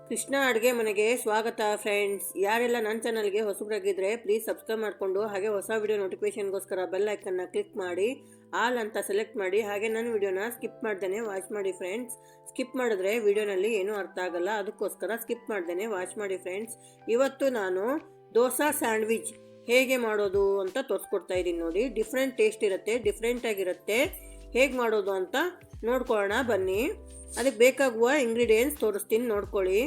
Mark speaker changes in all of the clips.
Speaker 1: ಕೃಷ್ಣ ಅಡುಗೆ ಮನೆಗೆ ಸ್ವಾಗತ ಫ್ರೆಂಡ್ಸ್. ಯಾರೆಲ್ಲ ನನ್ನ ಚಾನಲ್ಗೆ ಹೊಸಬರಾಗಿದ್ದರೆ ಪ್ಲೀಸ್ ಸಬ್ಸ್ಕ್ರೈಬ್ ಮಾಡಿಕೊಂಡು ಹಾಗೆ ಹೊಸ ವಿಡಿಯೋ ನೋಟಿಫಿಕೇಶನ್ಗೋಸ್ಕರ ಬೆಲ್ ಐಕನ್ನ ಕ್ಲಿಕ್ ಮಾಡಿ ಆಲ್ ಅಂತ ಸೆಲೆಕ್ಟ್ ಮಾಡಿ ಹಾಗೆ ನನ್ನ ವಿಡಿಯೋನ ಸ್ಕಿಪ್ ಮಾಡ್ದೇನೆ ವಾಚ್ ಮಾಡಿ ಫ್ರೆಂಡ್ಸ್. ಸ್ಕಿಪ್ ಮಾಡಿದ್ರೆ ವಿಡಿಯೋನಲ್ಲಿ ಏನೂ ಅರ್ಥ ಆಗಲ್ಲ, ಅದಕ್ಕೋಸ್ಕರ ಸ್ಕಿಪ್ ಮಾಡ್ದೇನೆ ವಾಚ್ ಮಾಡಿ ಫ್ರೆಂಡ್ಸ್. ಇವತ್ತು ನಾನು ದೋಸಾ ಸ್ಯಾಂಡ್ವಿಚ್ ಹೇಗೆ ಮಾಡೋದು ಅಂತ ತೋರಿಸ್ಕೊಡ್ತಾ ಇದ್ದೀನಿ ನೋಡಿ. ಡಿಫ್ರೆಂಟ್ ಟೇಸ್ಟ್ ಇರುತ್ತೆ, ಡಿಫ್ರೆಂಟ್ ಆಗಿರುತ್ತೆ. ಹೇಗೆ ಮಾಡೋದು ಅಂತ ನೋಡ್ಕೊಳ್ಳೋಣ ಬನ್ನಿ. ಅದಕ್ಕೆ ಬೇಕಾಗುವ ಇಂಗ್ರೀಡಿಯೆಂಟ್ಸ್ ತೋರಿಸ್ತೀನಿ, ನೋಡ್ಕೊಳ್ಳಿ.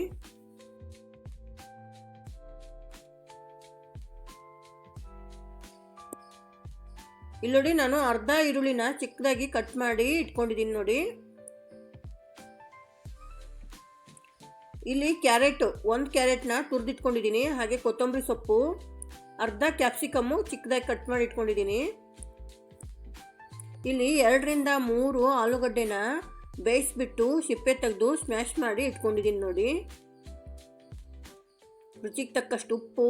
Speaker 1: ಇಲ್ಲಿ ನೋಡಿ, ನಾನು ಅರ್ಧ ಈರುಳ್ಳಿನ ಚಿಕ್ಕದಾಗಿ ಕಟ್ ಮಾಡಿ ಇಟ್ಕೊಂಡಿದ್ದೀನಿ ನೋಡಿ. ಇಲ್ಲಿ ಒಂದು ಕ್ಯಾರೆಟ್ನ ತುರಿದಿಟ್ಕೊಂಡಿದ್ದೀನಿ. ಹಾಗೆ ಕೊತ್ತಂಬರಿ ಸೊಪ್ಪು, ಅರ್ಧ ಕ್ಯಾಪ್ಸಿಕಮ್ಮು ಚಿಕ್ಕದಾಗಿ ಕಟ್ ಮಾಡಿ ಇಟ್ಕೊಂಡಿದ್ದೀನಿ. ಇಲ್ಲಿ 2 ರಿಂದ 3 ಆಲೂಗಡ್ಡೆನ ಬೇಯಿಸ್ಬಿಟ್ಟು ಸಿಪ್ಪೆ ತೆಗೆದು ಸ್ಮ್ಯಾಶ್ ಮಾಡಿ ಇಟ್ಕೊಂಡಿದ್ದೀನಿ ನೋಡಿ. ರುಚಿಗೆ ತಕ್ಕಷ್ಟು ಉಪ್ಪು,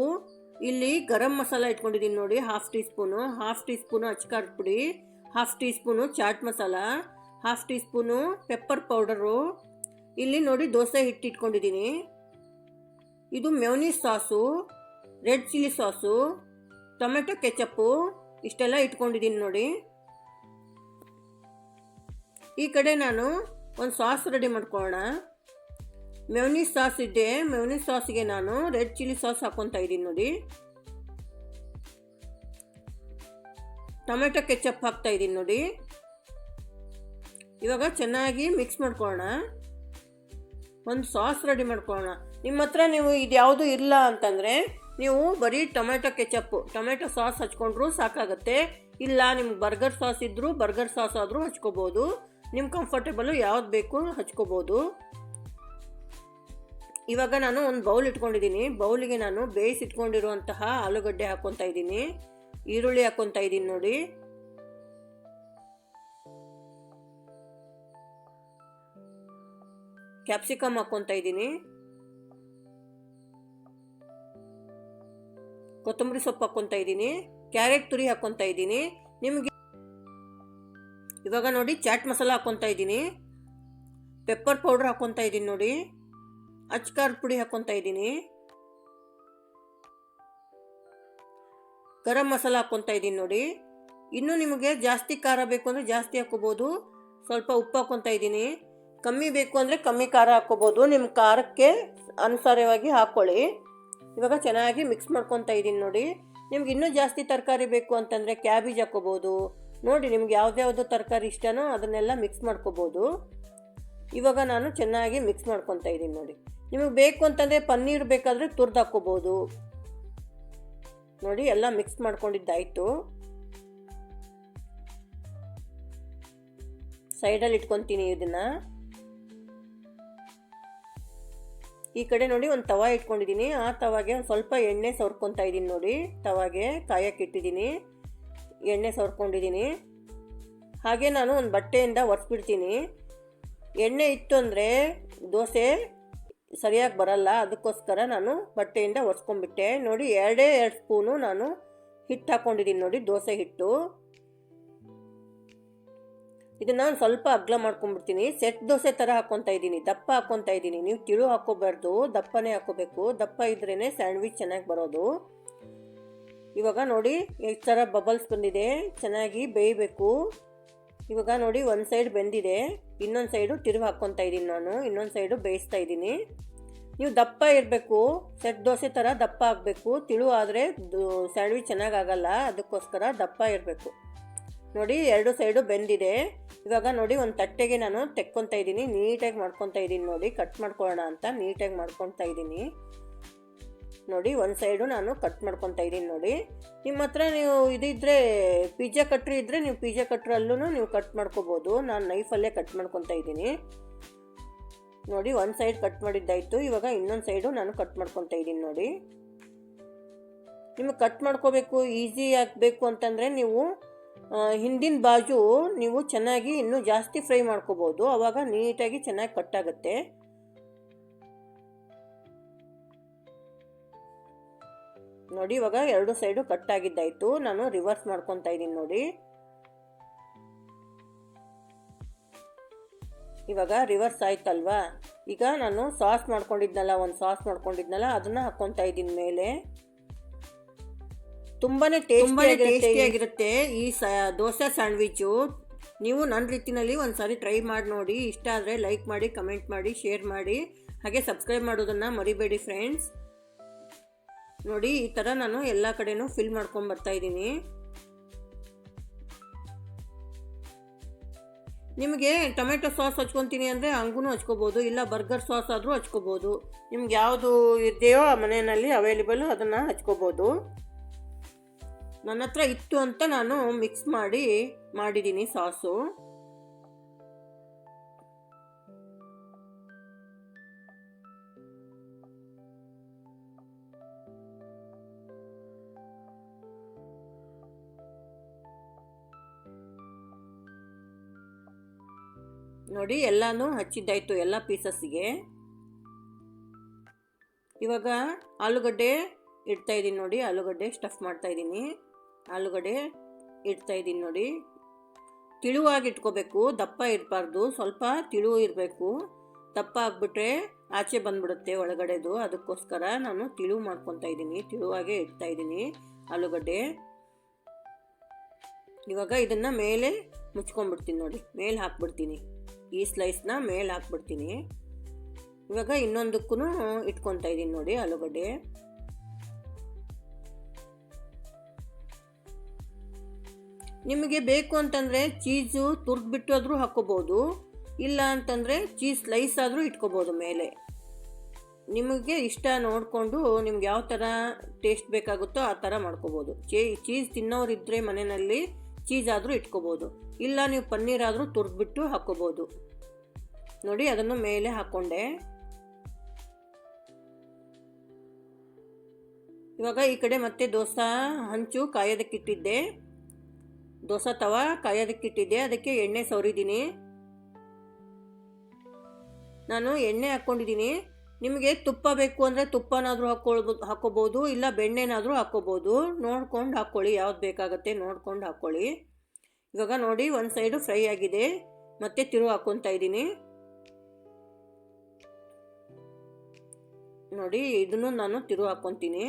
Speaker 1: ಇಲ್ಲಿ ಗರಂ ಮಸಾಲ ಇಟ್ಕೊಂಡಿದ್ದೀನಿ ನೋಡಿ, ಹಾಫ್ ಟೀ ಸ್ಪೂನು ಅಚ್ಕಾರದ ಪುಡಿ, half teaspoon chaat masala, half teaspoon pepper powder. ಇಲ್ಲಿ ನೋಡಿ ದೋಸೆ ಹಿಟ್ಟು ಇಟ್ಕೊಂಡಿದ್ದೀನಿ. ಇದು mayonnaise sauce, red chilli sauce, tomato ketchup, ಇಷ್ಟೆಲ್ಲ ಇಟ್ಕೊಂಡಿದ್ದೀನಿ ನೋಡಿ. ಈ ಕಡೆ ನಾನು ಒಂದು ಸಾಸ್ ರೆಡಿ ಮಾಡ್ಕೊಳ್ಳೋಣ. ಮೆಯೋನೀಸ್ ಸಾಸ್ ಇದೆ, ಮೆಯೋನೀಸ್ ಸಾಸ್ಗೆ ನಾನು ರೆಡ್ ಚಿಲ್ಲಿ ಸಾಸ್ ಹಾಕ್ಕೊತಾ ಇದ್ದೀನಿ ನೋಡಿ. ಟೊಮೆಟೊ ಕೆಚಪ್ ಹಾಕ್ತಾ ಇದ್ದೀನಿ ನೋಡಿ. ಇವಾಗ ಚೆನ್ನಾಗಿ ಮಿಕ್ಸ್ ಮಾಡ್ಕೊಳ್ಳೋಣ. ಒಂದು ಸಾಸ್ ರೆಡಿ ಮಾಡ್ಕೊಳ್ಳೋಣ. ನಿಮ್ಮ ಹತ್ರ ನೀವು ಇದ್ಯಾವುದು ಇಲ್ಲ ಅಂತಂದರೆ ನೀವು ಬರೀ ಟೊಮೆಟೊ ಸಾಸ್ ಹಚ್ಕೊಂಡ್ರೂ ಸಾಕಾಗುತ್ತೆ. ಇಲ್ಲ ನಿಮ್ಗೆ ಬರ್ಗರ್ ಸಾಸ್ ಇದ್ದರೂ ಬರ್ಗರ್ ಸಾಸ್ ಆದರೂ ಹಚ್ಕೋಬೋದು. ನಿಮ್ಮ ಕಂಫರ್ಟೇಬಲು ಯಾವ್ದು ಬೇಕು ಹಚ್ಕೋಬೋದು. ಇವಾಗ ನಾನು ಒಂದು ಬೌಲ್ ಇಟ್ಕೊಂಡಿದ್ದೀನಿ. ಬೌಲಿಗೆ ನಾನು ಬೇಯಿಸಿಟ್ಕೊಂಡಿರುವಂತಹ ಆಲೂಗಡ್ಡೆ ಹಾಕ್ಕೊತಾ ಇದ್ದೀನಿ, ಈರುಳ್ಳಿ ಹಾಕ್ಕೊತಾ ಇದ್ದೀನಿ ನೋಡಿ. ಕ್ಯಾಪ್ಸಿಕಮ್ ಹಾಕ್ಕೊತಾ ಇದ್ದೀನಿ, ಕೊತ್ತಂಬರಿ ಸೊಪ್ಪು ಹಾಕ್ಕೊತಾ ಇದ್ದೀನಿ, ಕ್ಯಾರೆಟ್ ತುರಿ ಹಾಕ್ಕೊತಾ ಇದ್ದೀನಿ. ನಿಮಗೆ ಇವಾಗ ನೋಡಿ ಚಾಟ್ ಮಸಾಲ ಹಾಕ್ಕೊತಾ ಇದ್ದೀನಿ, ಪೆಪ್ಪರ್ ಪೌಡರ್ ಹಾಕ್ಕೊತಾ ಇದ್ದೀನಿ ನೋಡಿ, ಅಚ್ಕಾರದ ಪುಡಿ ಹಾಕ್ಕೊತಾ ಇದ್ದೀನಿ, ಗರಂ ಮಸಾಲ ಹಾಕ್ಕೊತಾ ಇದ್ದೀನಿ ನೋಡಿ. ಇನ್ನು ನಿಮಗೆ ಜಾಸ್ತಿ ಖಾರ ಬೇಕು ಅಂದರೆ ಜಾಸ್ತಿ ಹಾಕ್ಕೋಬೋದು. ಸ್ವಲ್ಪ ಉಪ್ಪು ಹಾಕ್ಕೊತಾ ಇದ್ದೀನಿ. ಕಮ್ಮಿ ಬೇಕು ಅಂದರೆ ಕಮ್ಮಿ ಖಾರ ಹಾಕ್ಕೋಬೋದು, ನಿಮ್ಮ ಖಾರಕ್ಕೆ ಅನುಸಾರವಾಗಿ ಹಾಕ್ಕೊಳ್ಳಿ. ಇವಾಗ ಚೆನ್ನಾಗಿ ಮಿಕ್ಸ್ ಮಾಡ್ಕೊತಾ ಇದ್ದೀನಿ ನೋಡಿ. ನಿಮ್ಗೆ ಇನ್ನೂ ಜಾಸ್ತಿ ತರಕಾರಿ ಬೇಕು ಅಂತಂದರೆ ಕ್ಯಾಬೇಜ್ ಹಾಕ್ಕೋಬೋದು ನೋಡಿ. ನಿಮ್ಗೆ ಯಾವ್ದ್ಯಾವುದು ತರಕಾರಿ ಇಷ್ಟನೋ ಅದನ್ನೆಲ್ಲ ಮಿಕ್ಸ್ ಮಾಡ್ಕೋಬೋದು. ಇವಾಗ ನಾನು ಚೆನ್ನಾಗಿ ಮಿಕ್ಸ್ ಮಾಡ್ಕೊತಾ ಇದ್ದೀನಿ ನೋಡಿ. ನಿಮಗೆ ಬೇಕು ಅಂತಂದರೆ ಪನ್ನೀರ್ ಬೇಕಾದರೆ ತುರ್ದು ಹಾಕ್ಕೋಬೋದು ನೋಡಿ. ಎಲ್ಲ ಮಿಕ್ಸ್ ಮಾಡ್ಕೊಂಡಿದ್ದಾಯಿತು. ಸೈಡಲ್ಲಿ ಇಟ್ಕೊತೀನಿ ಇದನ್ನು. ಈ ಕಡೆ ನೋಡಿ ಒಂದು ತವಾ ಇಟ್ಕೊಂಡಿದ್ದೀನಿ. ಆ ತವಾಗೆ ಒಂದು ಸ್ವಲ್ಪ ಎಣ್ಣೆ ಸವರ್ಕೊತಾ ಇದ್ದೀನಿ ನೋಡಿ. ತವಾಗೆ ಕಾಯಕ್ಕೆ ಇಟ್ಟಿದ್ದೀನಿ, ಎಣ್ಣೆ ಸವರ್ಕೊಂಡಿದ್ದೀನಿ. ಹಾಗೆ ನಾನು ಒಂದು ಬಟ್ಟೆಯಿಂದ ಒರೆಸ್ಬಿಡ್ತೀನಿ. ಎಣ್ಣೆ ಇತ್ತು ಅಂದರೆ ದೋಸೆ ಸರಿಯಾಗಿ ಬರಲ್ಲ, ಅದಕ್ಕೋಸ್ಕರ ನಾನು ಬಟ್ಟೆಯಿಂದ ಒರೆಸ್ಕೊಂಡ್ಬಿಟ್ಟೆ ನೋಡಿ. 2 ಸ್ಪೂನು ನಾನು ಹಿಟ್ಟು ಹಾಕ್ಕೊಂಡಿದ್ದೀನಿ ನೋಡಿ, ದೋಸೆ ಹಿಟ್ಟು. ಇದನ್ನು ನಾನು ಸ್ವಲ್ಪ ಅಗಲ ಮಾಡ್ಕೊಂಡ್ಬಿಡ್ತೀನಿ. ಸೆಟ್ ದೋಸೆ ಥರ ಹಾಕ್ಕೊತಾ ಇದ್ದೀನಿ, ದಪ್ಪ ಹಾಕ್ಕೊತಾ ಇದ್ದೀನಿ. ನೀವು ತಿಳು ಹಾಕ್ಕೋಬಾರ್ದು, ದಪ್ಪನೇ ಹಾಕ್ಕೋಬೇಕು. ದಪ್ಪ ಇದ್ರೇ ಸ್ಯಾಂಡ್ವಿಚ್ ಚೆನ್ನಾಗಿ ಬರೋದು. ಇವಾಗ ನೋಡಿ ಈ ಥರ ಬಬಲ್ಸ್ ಬಂದಿದೆ, ಚೆನ್ನಾಗಿ ಬೇಯಬೇಕು. ಇವಾಗ ನೋಡಿ ಒಂದು ಸೈಡ್ ಬೆಂದಿದೆ, ಇನ್ನೊಂದು ಸೈಡು ತಿರುವು ಹಾಕ್ಕೊತಾ ಇದ್ದೀನಿ ನಾನು. ಇನ್ನೊಂದು ಸೈಡು ಬೇಯಿಸ್ತಾ ಇದ್ದೀನಿ. ನೀವು ದಪ್ಪ ಇರಬೇಕು, ಸೆಟ್ ದೋಸೆ ಥರ ದಪ್ಪ ಆಗಬೇಕು. ತಿಳು ಆದರೆ ಸ್ಯಾಂಡ್ವಿಚ್ ಚೆನ್ನಾಗಾಗಲ್ಲ, ಅದಕ್ಕೋಸ್ಕರ ದಪ್ಪ ಇರಬೇಕು ನೋಡಿ. 2 ಸೈಡು ಬೆಂದಿದೆ. ಇವಾಗ ನೋಡಿ ಒಂದು ತಟ್ಟೆಗೆ ನಾನು ತೆಕ್ಕೊತಾ ಇದ್ದೀನಿ, ನೀಟಾಗಿ ಮಾಡ್ಕೊತಾ ಇದ್ದೀನಿ ನೋಡಿ. ಕಟ್ ಮಾಡ್ಕೊಳ್ಳೋಣ ಅಂತ ನೀಟಾಗಿ ಮಾಡ್ಕೊತಾ ಇದ್ದೀನಿ ನೋಡಿ. ಒಂದು ಸೈಡು ನಾನು ಕಟ್ ಮಾಡ್ಕೊತಾ ಇದ್ದೀನಿ ನೋಡಿ. ನಿಮ್ಮ ಹತ್ರ ನೀವು ಇದಿದ್ದರೆ ಪಿಜ್ಜಾ ಕಟ್ರಿ ಇದ್ದರೆ ನೀವು ಪಿಜ್ಜಾ ಕಟ್ರಲ್ಲೂ ನೀವು ಕಟ್ ಮಾಡ್ಕೋಬೋದು. ನಾನು ನೈಫಲ್ಲೇ ಕಟ್ ಮಾಡ್ಕೊತಾ ಇದ್ದೀನಿ ನೋಡಿ. ಒಂದು ಸೈಡ್ ಕಟ್ ಮಾಡಿದ್ದಾಯಿತು. ಇವಾಗ ಇನ್ನೊಂದು ಸೈಡು ನಾನು ಕಟ್ ಮಾಡ್ಕೊತಾ ಇದ್ದೀನಿ ನೋಡಿ. ನಿಮಗೆ ಕಟ್ ಮಾಡ್ಕೋಬೇಕು, ಈಸಿ ಆಗಬೇಕು ಅಂತಂದರೆ ನೀವು ಹಿಂದಿನ ಬಾಜು ನೀವು ಚೆನ್ನಾಗಿ ಇನ್ನೂ ಜಾಸ್ತಿ ಫ್ರೈ ಮಾಡ್ಕೋಬೋದು. ಆವಾಗ ನೀಟಾಗಿ ಚೆನ್ನಾಗಿ ಕಟ್ಟಾಗುತ್ತೆ ನೋಡಿ. ಇವಾಗ 2 ಸೈಡು ಕಟ್ ಆಗಿದ್ದಾಯಿತು. ನಾನು ರಿವರ್ಸ್ ಮಾಡ್ಕೊತಾ ಇದ್ದೀನಿ ನೋಡಿ. ಇವಾಗ ರಿವರ್ಸ್ ಆಯ್ತಲ್ವಾ. ಈಗ ನಾನು ಸಾಸ್ ಮಾಡ್ಕೊಂಡಿದ್ನಲ್ಲ ಅದನ್ನು ಹಾಕ್ಕೊತಾ ಇದ್ದೀನಿ ಮೇಲೆ. ತುಂಬಾ ಟೇಸ್ಟಿಯಾಗಿರುತ್ತೆ ಈ ದೋಸೆ ಸ್ಯಾಂಡ್ವಿಚ್ಚು. ನೀವು ನನ್ನ ರೀತಿಯಲ್ಲಿ ಒಂದ್ಸಾರಿ ಟ್ರೈ ಮಾಡಿ ನೋಡಿ. ಇಷ್ಟ ಆದರೆ ಲೈಕ್ ಮಾಡಿ, ಕಮೆಂಟ್ ಮಾಡಿ, ಶೇರ್ ಮಾಡಿ, ಹಾಗೆ ಸಬ್ಸ್ಕ್ರೈಬ್ ಮಾಡೋದನ್ನು ಮರಿಬೇಡಿ ಫ್ರೆಂಡ್ಸ್. ನೋಡಿ ಈ ಥರ ನಾನು ಎಲ್ಲ ಕಡೆನೂ ಫಿಲ್ ಮಾಡ್ಕೊಂಡು ಬರ್ತಾ ಇದ್ದೀನಿ. ನಿಮಗೆ ಟೊಮೆಟೊ ಸಾಸ್ ಹಚ್ಕೊತೀನಿ ಅಂದರೆ ಹಂಗೂ ಹಚ್ಕೋಬೋದು, ಇಲ್ಲ ಬರ್ಗರ್ ಸಾಸ್ ಆದರೂ ಹಚ್ಕೋಬೋದು. ನಿಮ್ಗೆ ಯಾವುದು ಇದೆಯೋ ಆ ಮನೆಯಲ್ಲಿ ಅವೈಲೇಬಲು ಅದನ್ನು ಹಚ್ಕೋಬೋದು. ನನ್ನ ಹತ್ರ ಇತ್ತು ಅಂತ ನಾನು ಮಿಕ್ಸ್ ಮಾಡಿದ್ದೀನಿ ಸಾಸು. ನೋಡಿ ಎಲ್ಲಾನು ಹಚ್ಚಿದ್ದಾಯ್ತು ಎಲ್ಲ ಪೀಸಸ್ಸಿಗೆ. ಇವಾಗ ಆಲೂಗಡ್ಡೆ ಇಡ್ತಾ ಇದ್ದೀನಿ ನೋಡಿ. ಆಲೂಗಡ್ಡೆ ಸ್ಟಫ್ ಮಾಡ್ತಾ ಇದ್ದೀನಿ. ಆಲೂಗಡ್ಡೆ ಇಡ್ತಾ ಇದ್ದೀನಿ ನೋಡಿ. ತಿಳುವಾಗಿ ಇಟ್ಕೋಬೇಕು, ದಪ್ಪ ಇರಬಾರ್ದು, ಸ್ವಲ್ಪ ತಿಳುವು ಇರಬೇಕು. ದಪ್ಪ ಆಗಿಬಿಟ್ರೆ ಆಚೆ ಬಂದ್ಬಿಡುತ್ತೆ ಒಳಗಡೆದು. ಅದಕ್ಕೋಸ್ಕರ ನಾನು ತಿಳುವು ಮಾಡ್ಕೊತಾ ಇದ್ದೀನಿ, ತಿಳುವಾಗೇ ಇಡ್ತಾ ಇದ್ದೀನಿ ಆಲೂಗಡ್ಡೆ. ಇವಾಗ ಇದನ್ನು ಮೇಲೆ ಮುಚ್ಕೊಂಡ್ಬಿಡ್ತೀನಿ ನೋಡಿ, ಮೇಲೆ ಹಾಕ್ಬಿಡ್ತೀನಿ. ಈ ಸ್ಲೈಸ್ನ ಮೇಲೆ ಹಾಕ್ಬಿಡ್ತೀನಿ. ಇವಾಗ ಇನ್ನೊಂದಕ್ಕೂ ಇಟ್ಕೊತಾ ಇದ್ದೀನಿ ನೋಡಿ ಆಲೂಗಡ್ಡೆ. ನಿಮಗೆ ಬೇಕು ಅಂತಂದರೆ ಚೀಸು ತುರ್ದ್ಬಿಟ್ಟು ಆದರೂ ಹಾಕ್ಕೋಬೋದು, ಇಲ್ಲ ಅಂತಂದರೆ ಚೀಸ್ ಸ್ಲೈಸ್ ಆದರೂ ಇಟ್ಕೋಬೋದು ಮೇಲೆ. ನಿಮಗೆ ಇಷ್ಟ ನೋಡಿಕೊಂಡು ನಿಮ್ಗೆ ಯಾವ ಥರ ಟೇಸ್ಟ್ ಬೇಕಾಗುತ್ತೋ ಆ ಥರ ಮಾಡ್ಕೋಬೋದು. ಚೀಸ್ ತಿನ್ನೋರಿದ್ದರೆ ಮನೆಯಲ್ಲಿ ಚೀಸ್ ಆದರೂ ಇಟ್ಕೋಬೋದು, ಇಲ್ಲ ನೀವು ಪನ್ನೀರ್ ಆದರೂ ತುರ್ದ್ಬಿಟ್ಟು ಹಾಕ್ಕೋಬೋದು. ನೋಡಿ ಅದನ್ನು ಮೇಲೆ ಹಾಕ್ಕೊಂಡೆ. ಇವಾಗ ಈ ಕಡೆ ಮತ್ತೆ ದೋಸೆ ಹಂಚು ಕಾಯೋದಕ್ಕಿಟ್ಟಿದ್ದೆ, ದೋಸೆ ತವ ಕಾಯೋದಕ್ಕಿಟ್ಟಿದ್ದೆ, ಅದಕ್ಕೆ ಎಣ್ಣೆ ಸವರಿದ್ದೀನಿ. ನಾನು ಎಣ್ಣೆ ಹಾಕ್ಕೊಂಡಿದ್ದೀನಿ. ನಿಮಗೆ ತುಪ್ಪ ಬೇಕು ಅಂದರೆ ತುಪ್ಪನಾದರೂ ಹಾಕ್ಕೋಬೋದು, ಇಲ್ಲ ಬೆಣ್ಣೆನಾದರೂ ಹಾಕ್ಕೋಬೋದು. ನೋಡ್ಕೊಂಡು ಹಾಕ್ಕೊಳ್ಳಿ, ಯಾವ್ದು ಬೇಕಾಗುತ್ತೆ ನೋಡ್ಕೊಂಡು ಹಾಕ್ಕೊಳ್ಳಿ. ಇವಾಗ ನೋಡಿ ಒಂದು ಸೈಡು ಫ್ರೈ ಆಗಿದೆ, ಮತ್ತೆ ತಿರುವು ಹಾಕ್ಕೊತಾ ಇದ್ದೀನಿ ನೋಡಿ. ಇದನ್ನು ನಾನು ತಿರುವು ಹಾಕ್ಕೊತೀನಿ.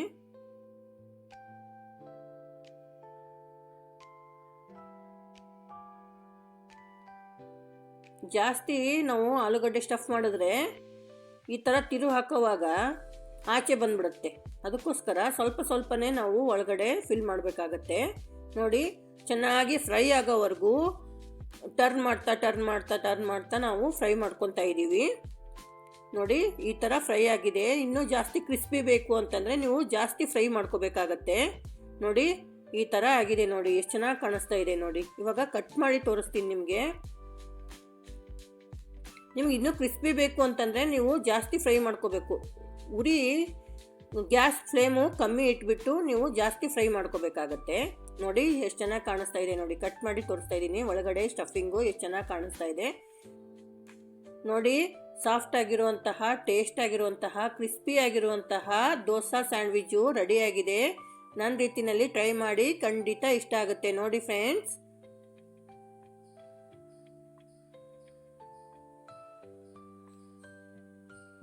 Speaker 1: ಜಾಸ್ತಿ ನಾವು ಆಲೂಗಡ್ಡೆ ಸ್ಟಫ್ ಮಾಡಿದ್ರೆ ಈ ಥರ ತಿರುವು ಹಾಕೋವಾಗ ಆಚೆ ಬಂದ್ಬಿಡುತ್ತೆ. ಅದಕ್ಕೋಸ್ಕರ ಸ್ವಲ್ಪ ಸ್ವಲ್ಪನೇ ನಾವು ಒಳಗಡೆ ಫಿಲ್ ಮಾಡಬೇಕಾಗತ್ತೆ. ನೋಡಿ ಚೆನ್ನಾಗಿ ಫ್ರೈ ಆಗೋವರೆಗೂ ಟರ್ನ್ ಮಾಡ್ತಾ ನಾವು ಫ್ರೈ ಮಾಡ್ಕೊತಾ ಇದ್ದೀವಿ. ನೋಡಿ ಈ ಥರ ಫ್ರೈ ಆಗಿದೆ. ಇನ್ನೂ ಜಾಸ್ತಿ ಕ್ರಿಸ್ಪಿ ಬೇಕು ಅಂತಂದರೆ ನೀವು ಜಾಸ್ತಿ ಫ್ರೈ ಮಾಡ್ಕೋಬೇಕಾಗತ್ತೆ. ನೋಡಿ ಈ ಥರ ಆಗಿದೆ ನೋಡಿ, ಎಷ್ಟು ಚೆನ್ನಾಗಿ ಕಾಣಿಸ್ತಾ ಇದೆ ನೋಡಿ. ಇವಾಗ ಕಟ್ ಮಾಡಿ ತೋರಿಸ್ತೀನಿ ನಿಮಗೆ. ನಿಮ್ಗೆ ಇನ್ನೂ ಕ್ರಿಸ್ಪಿ ಬೇಕು ಅಂತಂದರೆ ನೀವು ಜಾಸ್ತಿ ಫ್ರೈ ಮಾಡ್ಕೋಬೇಕು. ಉರಿ ಗ್ಯಾಸ್ ಫ್ಲೇಮು ಕಮ್ಮಿ ಇಟ್ಬಿಟ್ಟು ನೀವು ಜಾಸ್ತಿ ಫ್ರೈ ಮಾಡ್ಕೋಬೇಕಾಗತ್ತೆ. ನೋಡಿ ಎಷ್ಟು ಚೆನ್ನಾಗಿ ಕಾಣಿಸ್ತಾ ಇದೆ ನೋಡಿ. ಕಟ್ ಮಾಡಿ ತೋರಿಸ್ತಾ ಇದ್ದೀನಿ. ಒಳಗಡೆ ಸ್ಟಫಿಂಗು ಎಷ್ಟು ಚೆನ್ನಾಗಿ ಕಾಣಿಸ್ತಾ ಇದೆ ನೋಡಿ. ಸಾಫ್ಟ್ ಆಗಿರುವಂತಹ, ಟೇಸ್ಟ್ ಆಗಿರುವಂತಹ, ಕ್ರಿಸ್ಪಿ ಆಗಿರುವಂತಹ ದೋಸೆ ಸ್ಯಾಂಡ್ವಿಚ್ಚು ರೆಡಿಯಾಗಿದೆ. ನನ್ನ ರೀತಿಯಲ್ಲಿ ಟ್ರೈ ಮಾಡಿ, ಖಂಡಿತ ಇಷ್ಟ ಆಗುತ್ತೆ ನೋಡಿ ಫ್ರೆಂಡ್ಸ್.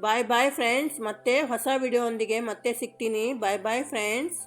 Speaker 1: ಬಾಯ್ ಬಾಯ್ ಫ್ರೆಂಡ್ಸ್. ಮತ್ತೆ ಹೊಸ ವಿಡಿಯೋ ಒಂದಿಗೆ ಮತ್ತೆ ಸಿಗ್ತೀನಿ. ಬಾಯ್ ಬಾಯ್ ಫ್ರೆಂಡ್ಸ್.